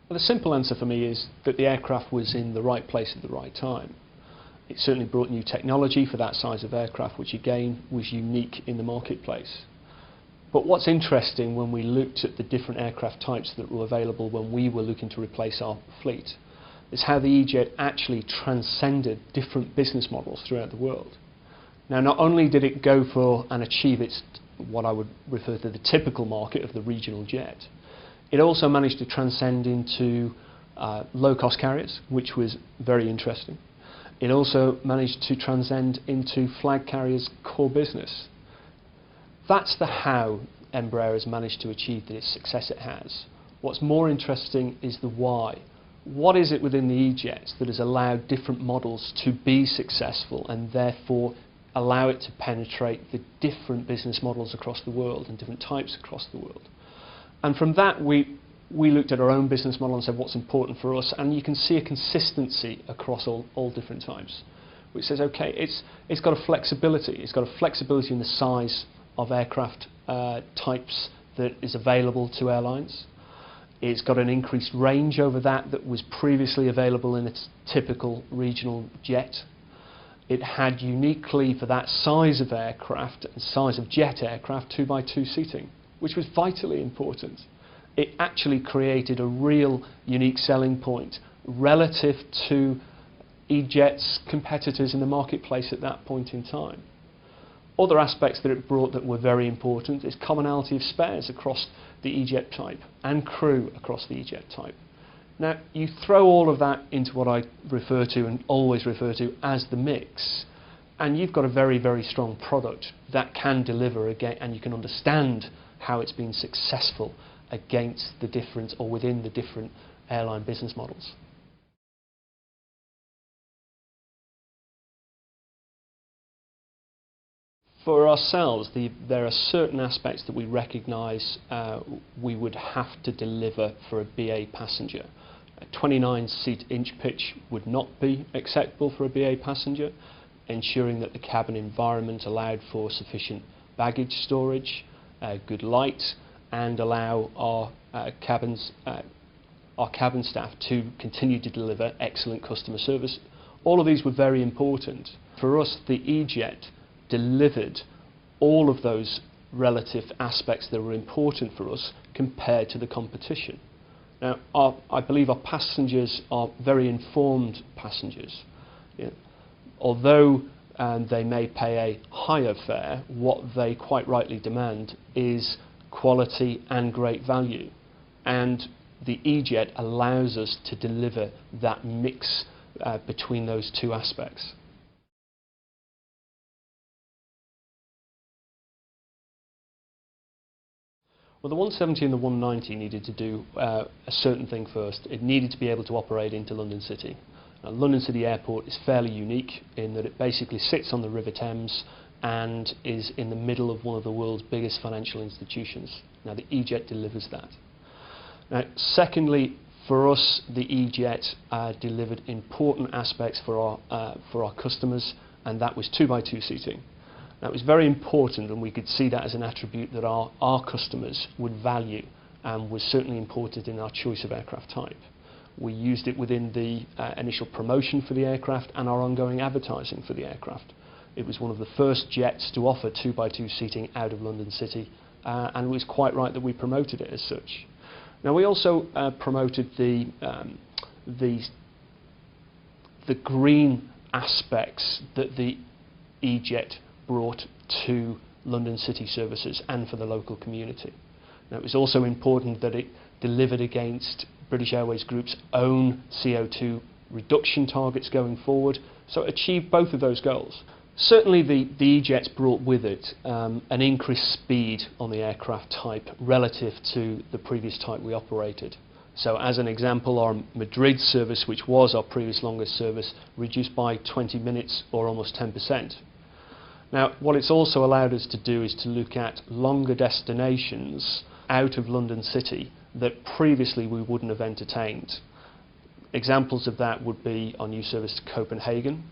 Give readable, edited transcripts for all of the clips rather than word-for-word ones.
Well, the simple answer for me is that the aircraft was in the right place at the right time. It certainly brought new technology for that size of aircraft, which again was unique in the marketplace. But what's interesting when we looked at the different aircraft types that were available when we were looking to replace our fleet is how the E-Jet actually transcended different business models throughout the world. Now, not only did it go for and achieve its, what I would refer to the typical market of the regional jet, it also managed to transcend into low-cost carriers, which was very interesting. It also managed to transcend into flag carriers' core business. That's the how Embraer has managed to achieve the success it has. What's more interesting is the why. What is it within the E-Jets that has allowed different models to be successful and therefore allow it to penetrate the different business models across the world and different types across the world? And from that we looked at our own business model and said what's important for us, and you can see a consistency across all different types, which says okay, it's got a flexibility. It's got a flexibility in the size of aircraft types that is available to airlines. It's got an increased range over that was previously available in its typical regional jet. It had uniquely for that size of aircraft, size of jet aircraft, 2x2 seating, which was vitally important. It actually created a real unique selling point relative to E-Jet's competitors in the marketplace at that point in time. Other aspects that it brought that were very important is commonality of spares across the E-Jet type and crew across the E-Jet type. Now, you throw all of that into what I refer to and always refer to as the mix, and you've got a very, very strong product that can deliver again, and you can understand how it's been successful against the different or within the different airline business models. For ourselves, there are certain aspects that we recognise we would have to deliver for a BA passenger. A 29-seat inch pitch would not be acceptable for a BA passenger, ensuring that the cabin environment allowed for sufficient baggage storage, good light, and allow our cabin staff to continue to deliver excellent customer service. All of these were very important. For us, the E-Jet delivered all of those relative aspects that were important for us compared to the competition. Now, I believe our passengers are very informed passengers. Yeah. Although they may pay a higher fare, what they quite rightly demand is quality and great value. And the E-Jet allows us to deliver that mix between those two aspects. Well, the 170 and the 190 needed to do a certain thing first. It needed to be able to operate into London City. Now, London City Airport is fairly unique in that it basically sits on the River Thames and is in the middle of one of the world's biggest financial institutions. Now, the E-Jet delivers that. Now, secondly, for us, the E-Jet delivered important aspects for our customers, and that was 2x2 seating. That was very important, and we could see that as an attribute that our customers would value, and was certainly important in our choice of aircraft type. We used it within the initial promotion for the aircraft and our ongoing advertising for the aircraft. It was one of the first jets to offer 2x2 seating out of London City, and it was quite right that we promoted it as such. Now, we also promoted the green aspects that the E-Jet brought to London City services and for the local community. Now, it was also important that it delivered against British Airways Group's own CO2 reduction targets going forward, so it achieved both of those goals. Certainly the E-Jets brought with it an increased speed on the aircraft type relative to the previous type we operated. So as an example, our Madrid service, which was our previous longest service, reduced by 20 minutes or almost 10%. Now, what it's also allowed us to do is to look at longer destinations out of London City that previously we wouldn't have entertained. Examples of that would be our new service to Copenhagen.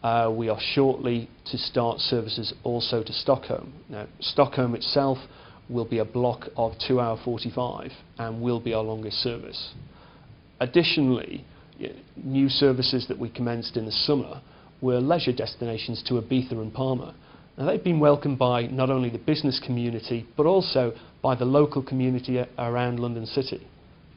We are shortly to start services also to Stockholm. Now, Stockholm itself will be a block of 2 hours 45 and will be our longest service. Additionally, new services that we commenced in the summer were leisure destinations to Ibiza and Palma. Now, they've been welcomed by not only the business community but also by the local community around London City.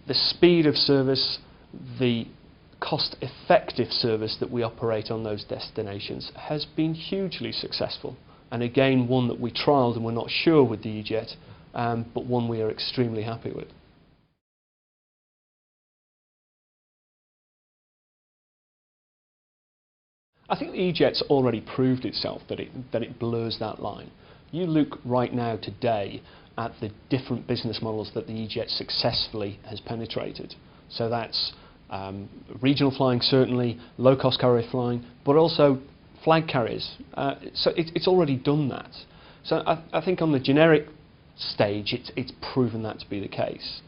The speed of service, the cost-effective service that we operate on those destinations has been hugely successful, and again one that we trialled and we're not sure with the E-Jet, but one we are extremely happy with. I think the E-Jet's already proved itself that it blurs that line. You look right now today at the different business models that the E-Jet successfully has penetrated. So that's regional flying certainly, low-cost carrier flying, but also flag carriers. So it's already done that. So I think on the generic stage it's proven that to be the case.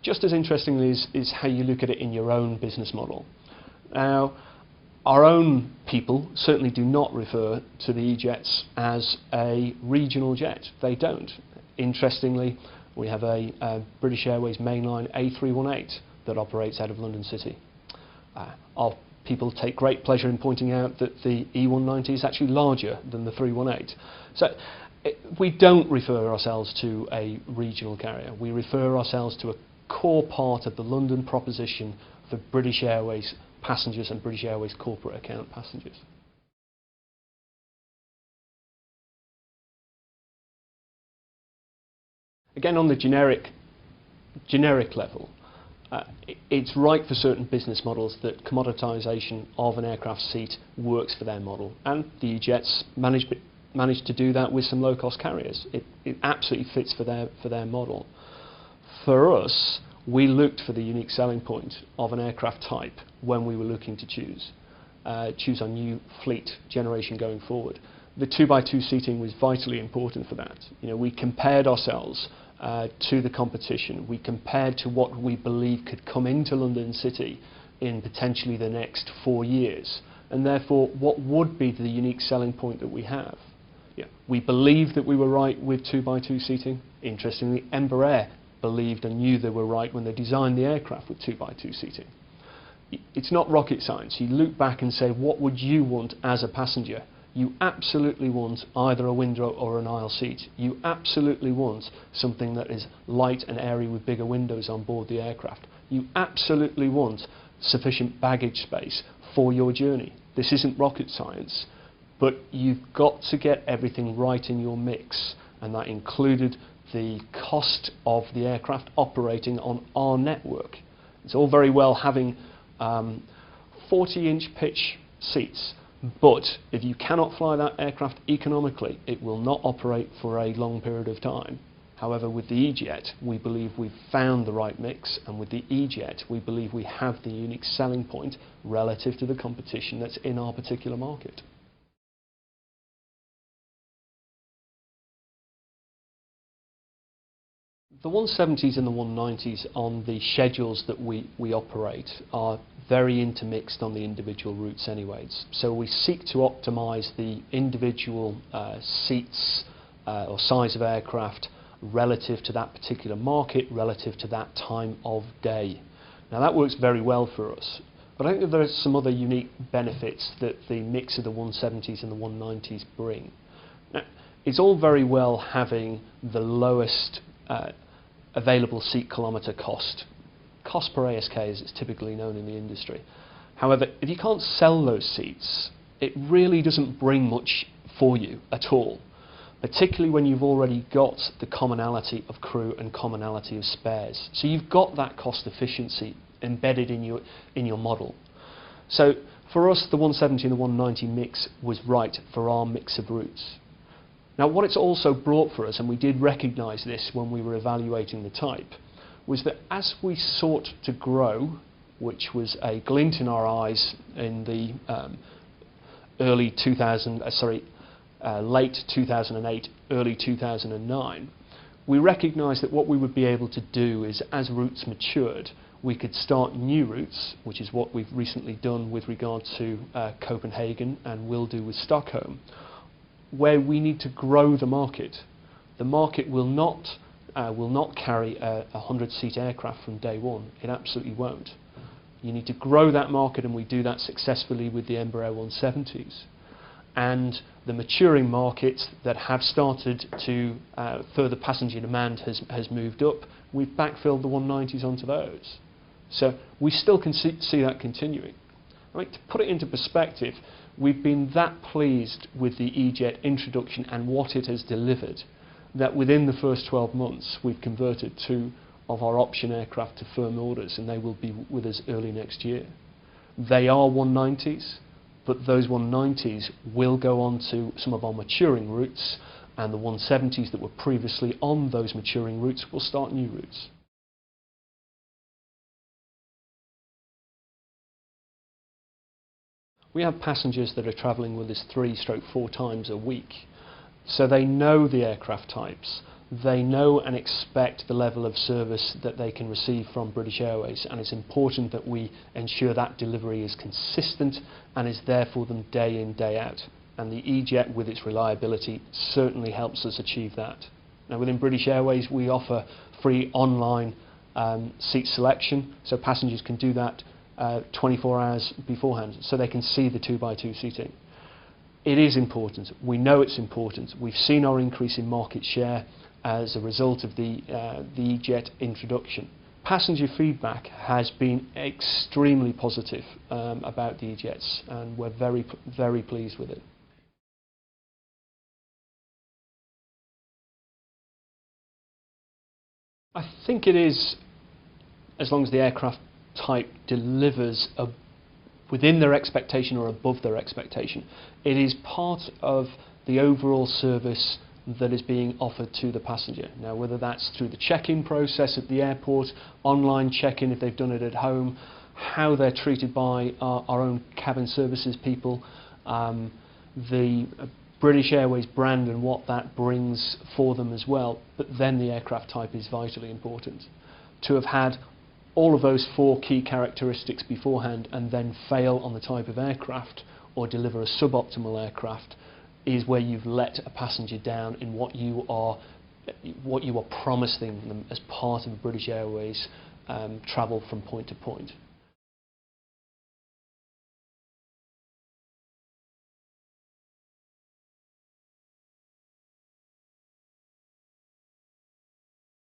Just as interestingly is how you look at it in your own business model. Now, our own people certainly do not refer to the E-Jets as a regional jet. They don't. Interestingly, we have a British Airways mainline A318 that operates out of London City. Our people take great pleasure in pointing out that the E190 is actually larger than the 318. So we don't refer ourselves to a regional carrier. We refer ourselves to a core part of the London proposition for British Airways passengers and British Airways corporate account passengers. Again, on the generic level, it's right for certain business models that commoditisation of an aircraft seat works for their model, and the E-Jets managed to do that with some low-cost carriers. It absolutely fits for their model. For us, we looked for the unique selling point of an aircraft type when we were looking to choose our new fleet generation going forward. The 2x2 seating was vitally important for that. You know, we compared ourselves to the competition. We compared to what we believe could come into London City in potentially the next 4 years, and therefore what would be the unique selling point that we have. Yeah, we believed that we were right with 2x2 seating. Interestingly, Embraer believed and knew they were right when they designed the aircraft with 2x2 seating. It's not rocket science. You look back and say, what would you want as a passenger? You absolutely want either a window or an aisle seat. You absolutely want something that is light and airy with bigger windows on board the aircraft. You absolutely want sufficient baggage space for your journey. This isn't rocket science, but you've got to get everything right in your mix, and that included the cost of the aircraft operating on our network. It's all very well having 40-inch pitch seats, but if you cannot fly that aircraft economically, it will not operate for a long period of time. However, with the E-Jet, we believe we've found the right mix, and with the E-Jet, we believe we have the unique selling point relative to the competition that's in our particular market. The 170s and the 190s on the schedules that we operate are very intermixed on the individual routes anyways. So we seek to optimise the individual seats or size of aircraft relative to that particular market, relative to that time of day. Now that works very well for us. But I think that there are some other unique benefits that the mix of the 170s and the 190s bring. Now, it's all very well having the lowest available seat kilometre cost per ASK as it's typically known in the industry. However, if you can't sell those seats, it really doesn't bring much for you at all, particularly when you've already got the commonality of crew and commonality of spares. So you've got that cost efficiency embedded in your model. So for us, the 170 and the 190 mix was right for our mix of routes. Now, what it's also brought for us, and we did recognise this when we were evaluating the type, was that as we sought to grow, which was a glint in our eyes in the late 2008, early 2009, we recognised that what we would be able to do is, as routes matured, we could start new routes, which is what we've recently done with regard to Copenhagen and will do with Stockholm, where we need to grow the market. The market will not carry a 100-seat aircraft from day one. It absolutely won't. You need to grow that market, and we do that successfully with the Embraer 170s. And the maturing markets that have started to further passenger demand has moved up. We've backfilled the 190s onto those. So we still can see that continuing. Right, to put it into perspective, we've been that pleased with the E-Jet introduction and what it has delivered that within the first 12 months we've converted 2 of our option aircraft to firm orders, and they will be with us early next year. They are 190s, but those 190s will go on to some of our maturing routes, and the 170s that were previously on those maturing routes will start new routes. We have passengers that are travelling with us 3-4 times a week, so they know the aircraft types. They know and expect the level of service that they can receive from British Airways, and it's important that we ensure that delivery is consistent and is there for them day in, day out. And the E-Jet, with its reliability, certainly helps us achieve that. Now, within British Airways, we offer free online seat selection, so passengers can do that 24 hours beforehand, so they can see the 2x2 seating. It is important. We know it's important. We've seen our increase in market share as a result of the E-Jet introduction. Passenger feedback has been extremely positive about the E-Jets, and we're very, very pleased with it. I think it is, as long as the aircraft type delivers within their expectation or above their expectation, it is part of the overall service that is being offered to the passenger. Now, whether that's through the check-in process at the airport, online check-in if they've done it at home, how they're treated by our own cabin services people, the British Airways brand and what that brings for them as well, but then the aircraft type is vitally important. To have had all of those 4 key characteristics beforehand and then fail on the type of aircraft or deliver a suboptimal aircraft is where you've let a passenger down in what you are promising them as part of a British Airways travel from point to point.